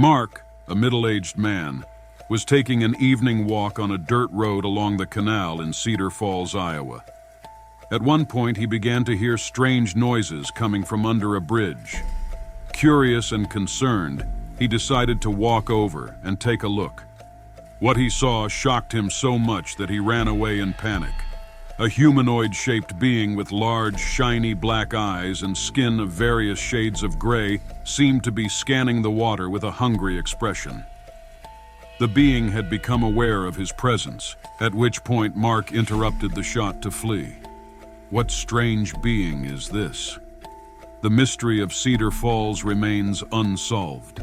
Mark, a middle-aged man, was taking an evening walk on a dirt road along the canal in Cedar Falls, Iowa. At one point, he began to hear strange noises coming from under a bridge. Curious and concerned, he decided to walk over and take a look. What he saw shocked him so much that he ran away in panic. A humanoid-shaped being with large, shiny black eyes and skin of various shades of gray seemed to be scanning the water with a hungry expression. The being had become aware of his presence, at which point Mark interrupted the shot to flee. What strange being is this? The mystery of Cedar Falls remains unsolved.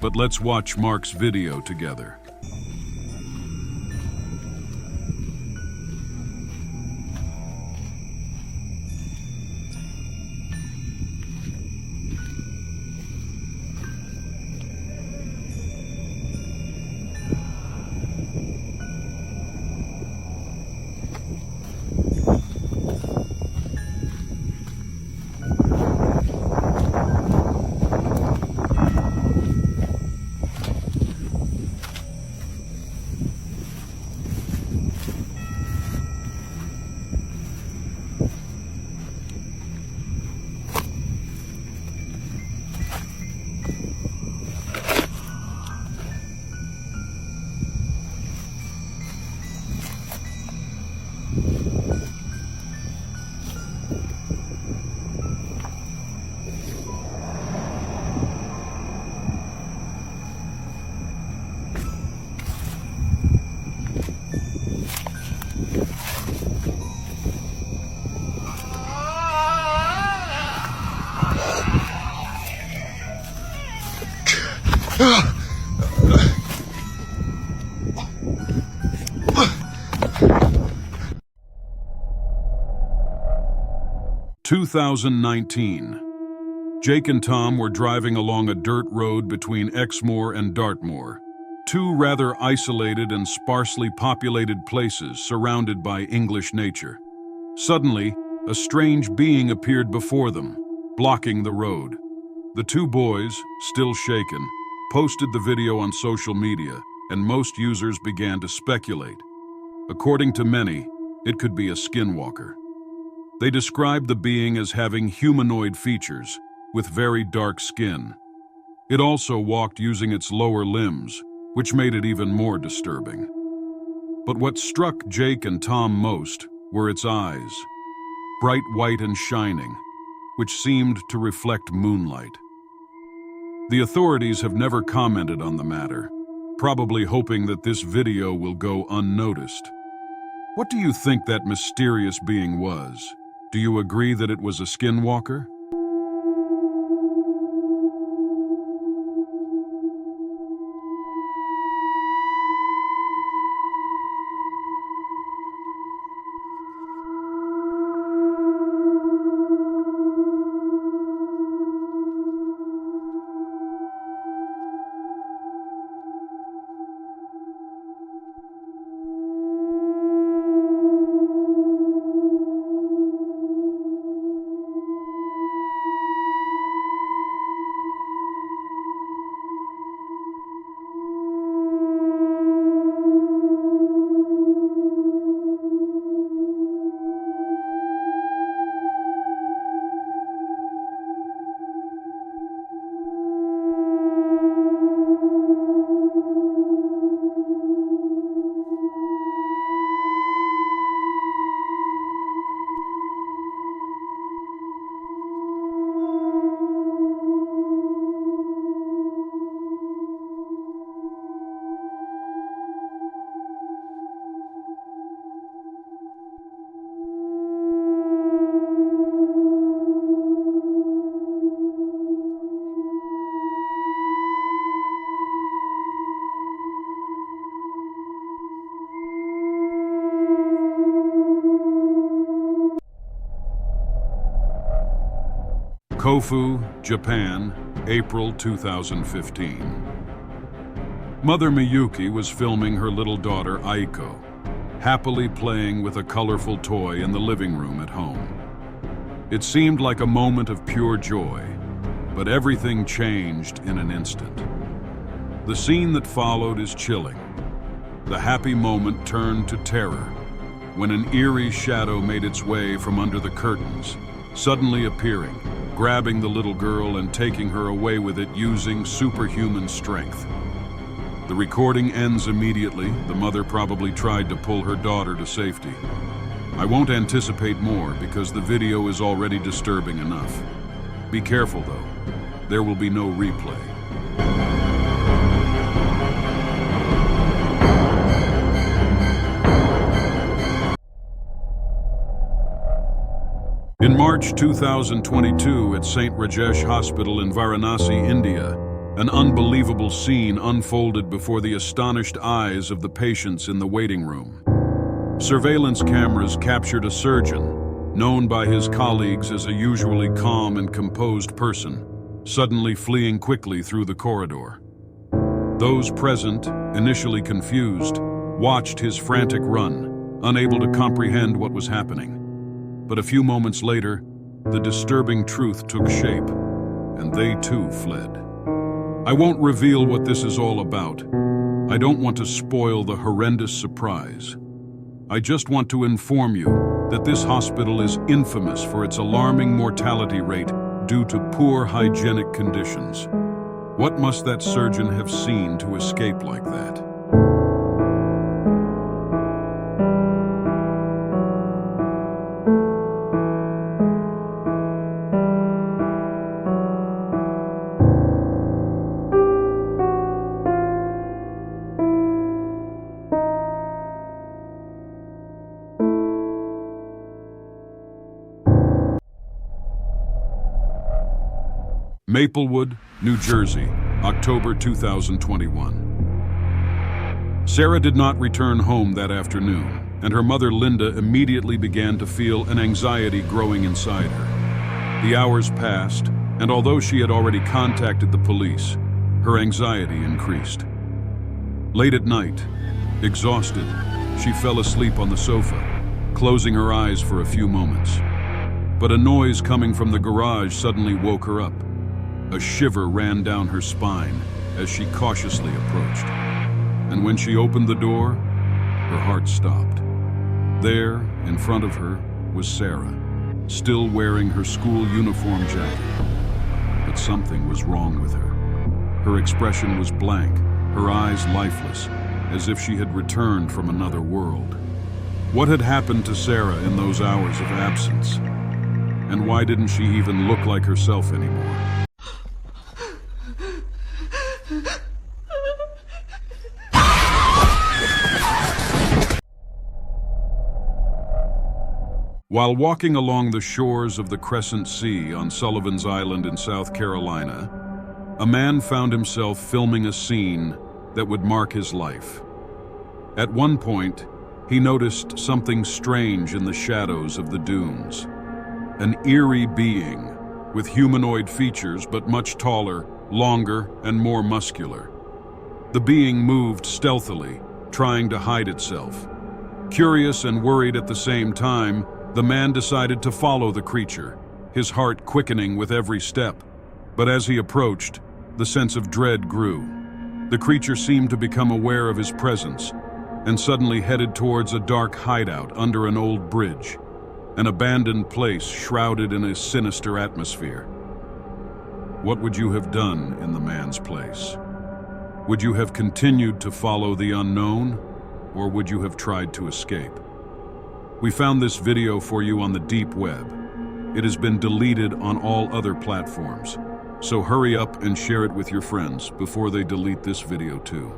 But let's watch Mark's video together. Ah! 2019. Jake and Tom were driving along a dirt road between Exmoor and Dartmoor, two rather isolated and sparsely populated places surrounded by English nature. Suddenly, a strange being appeared before them, blocking the road. The two boys, still shaken, posted the video on social media, and most users began to speculate. According to many, it could be a skinwalker. They described the being as having humanoid features, with very dark skin. It also walked using its lower limbs, which made it even more disturbing. But what struck Jake and Tom most were its eyes, bright white and shining, which seemed to reflect moonlight. The authorities have never commented on the matter, probably hoping that this video will go unnoticed. What do you think that mysterious being was? Do you agree that it was a skinwalker? Kofu, Japan, April 2015. Mother Miyuki was filming her little daughter Aiko, happily playing with a colorful toy in the living room at home. It seemed like a moment of pure joy, but everything changed in an instant. The scene that followed is chilling. The happy moment turned to terror when an eerie shadow made its way from under the curtains, suddenly appearing, grabbing the little girl and taking her away with it using superhuman strength. The recording ends immediately. The mother probably tried to pull her daughter to safety. I won't anticipate more because the video is already disturbing enough. Be careful though, there will be no replay. In March 2022 at St. Rajesh Hospital in Varanasi, India, an unbelievable scene unfolded before the astonished eyes of the patients in the waiting room. Surveillance cameras captured a surgeon, known by his colleagues as a usually calm and composed person, suddenly fleeing quickly through the corridor. Those present, initially confused, watched his frantic run, unable to comprehend what was happening. But a few moments later, the disturbing truth took shape, and they too fled. I won't reveal what this is all about. I don't want to spoil the horrendous surprise. I just want to inform you that this hospital is infamous for its alarming mortality rate due to poor hygienic conditions. What must that surgeon have seen to escape like that? Maplewood, New Jersey, October 2021. Sarah did not return home that afternoon, and her mother Linda immediately began to feel an anxiety growing inside her. The hours passed, and although she had already contacted the police, her anxiety increased. Late at night, exhausted, she fell asleep on the sofa, closing her eyes for a few moments. But a noise coming from the garage suddenly woke her up. A shiver ran down her spine as she cautiously approached. And when she opened the door, her heart stopped. There, in front of her, was Sarah, still wearing her school uniform jacket. But something was wrong with her. Her expression was blank, her eyes lifeless, as if she had returned from another world. What had happened to Sarah in those hours of absence? And why didn't she even look like herself anymore? While walking along the shores of the Crescent Sea on Sullivan's Island in South Carolina, a man found himself filming a scene that would mark his life. At one point, he noticed something strange in the shadows of the dunes. An eerie being with humanoid features but much taller, longer, and more muscular. The being moved stealthily, trying to hide itself. Curious and worried at the same time, the man decided to follow the creature, his heart quickening with every step. But as he approached, the sense of dread grew. The creature seemed to become aware of his presence and suddenly headed towards a dark hideout under an old bridge, an abandoned place shrouded in a sinister atmosphere. What would you have done in the man's place? Would you have continued to follow the unknown, or would you have tried to escape? We found this video for you on the deep web. It has been deleted on all other platforms, so hurry up and share it with your friends before they delete this video too.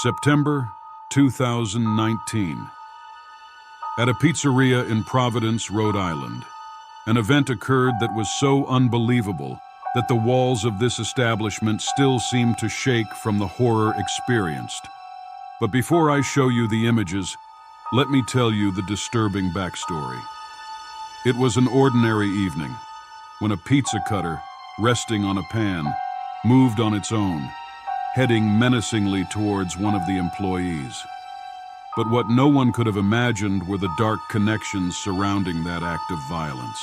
September 2019. At a pizzeria in Providence, Rhode Island, an event occurred that was so unbelievable that the walls of this establishment still seem to shake from the horror experienced. But before I show you the images, let me tell you the disturbing backstory. It was an ordinary evening when a pizza cutter, resting on a pan, moved on its own, heading menacingly towards one of the employees. But what no one could have imagined were the dark connections surrounding that act of violence.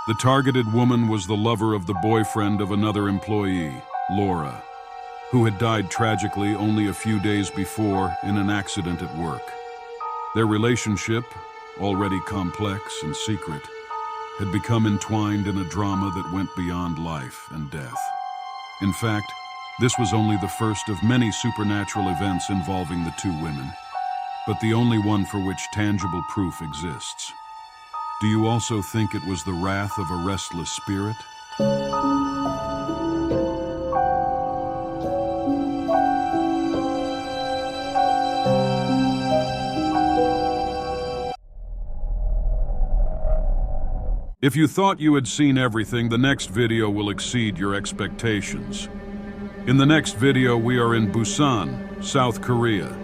The targeted woman was the lover of the boyfriend of another employee, Laura, who had died tragically only a few days before in an accident at work. Their relationship, already complex and secret, had become entwined in a drama that went beyond life and death. In fact, this was only the first of many supernatural events involving the two women, but the only one for which tangible proof exists. Do you also think it was the wrath of a restless spirit? If you thought you had seen everything, the next video will exceed your expectations. In the next video, we are in Busan, South Korea.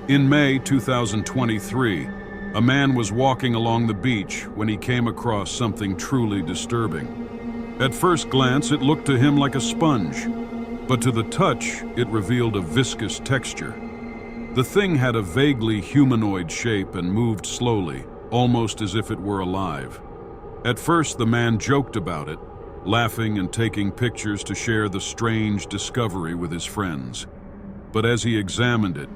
In May 2023, a man was walking along the beach when he came across something truly disturbing. At first glance, it looked to him like a sponge, but to the touch, it revealed a viscous texture. The thing had a vaguely humanoid shape and moved slowly, almost as if it were alive. At first, the man joked about it, laughing and taking pictures to share the strange discovery with his friends. But as he examined it,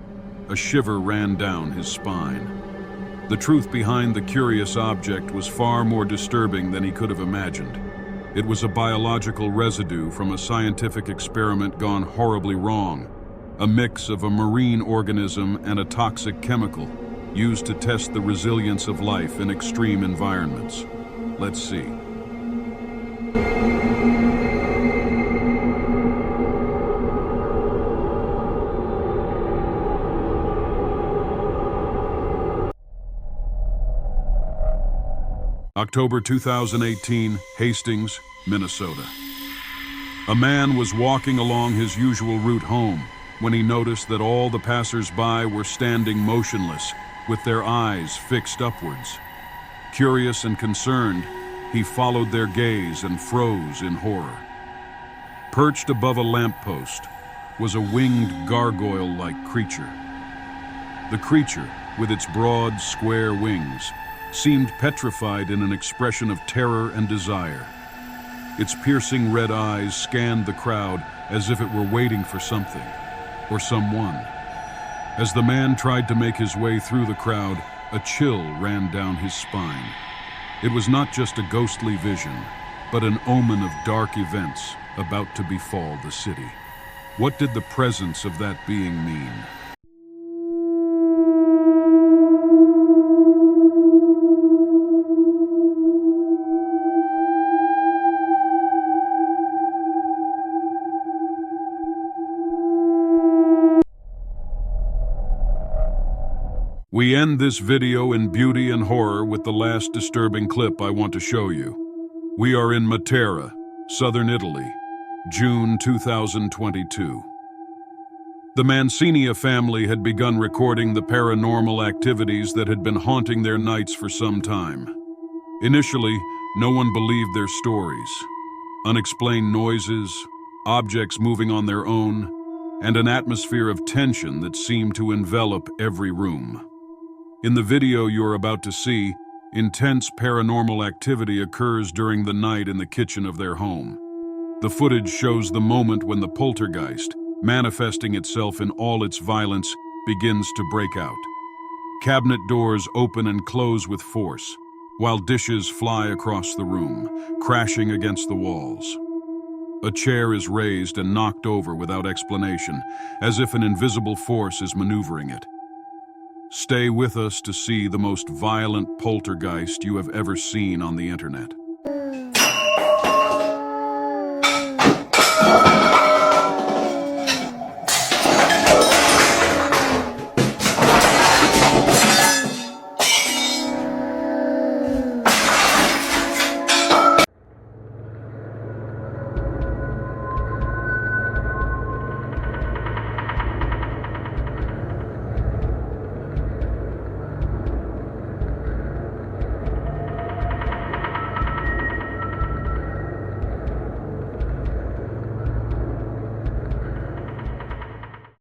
a shiver ran down his spine. The truth behind the curious object was far more disturbing than he could have imagined. It was a biological residue from a scientific experiment gone horribly wrong, a mix of a marine organism and a toxic chemical used to test the resilience of life in extreme environments. Let's see. October 2018, Hastings, Minnesota. A man was walking along his usual route home when he noticed that all the passers-by were standing motionless, with their eyes fixed upwards. Curious and concerned, he followed their gaze and froze in horror. Perched above a lamppost was a winged gargoyle-like creature. The creature, with its broad, square wings, seemed petrified in an expression of terror and desire. Its piercing red eyes scanned the crowd as if it were waiting for something, or someone. As the man tried to make his way through the crowd, a chill ran down his spine. It was not just a ghostly vision, but an omen of dark events about to befall the city. What did the presence of that being mean? We end this video in beauty and horror with the last disturbing clip I want to show you. We are in Matera, southern Italy, June 2022. The Mancini family had begun recording the paranormal activities that had been haunting their nights for some time. Initially, no one believed their stories. Unexplained noises, objects moving on their own, and an atmosphere of tension that seemed to envelop every room. In the video you're about to see, intense paranormal activity occurs during the night in the kitchen of their home. The footage shows the moment when the poltergeist, manifesting itself in all its violence, begins to break out. Cabinet doors open and close with force, while dishes fly across the room, crashing against the walls. A chair is raised and knocked over without explanation, as if an invisible force is maneuvering it. Stay with us to see the most violent poltergeist you have ever seen on the internet.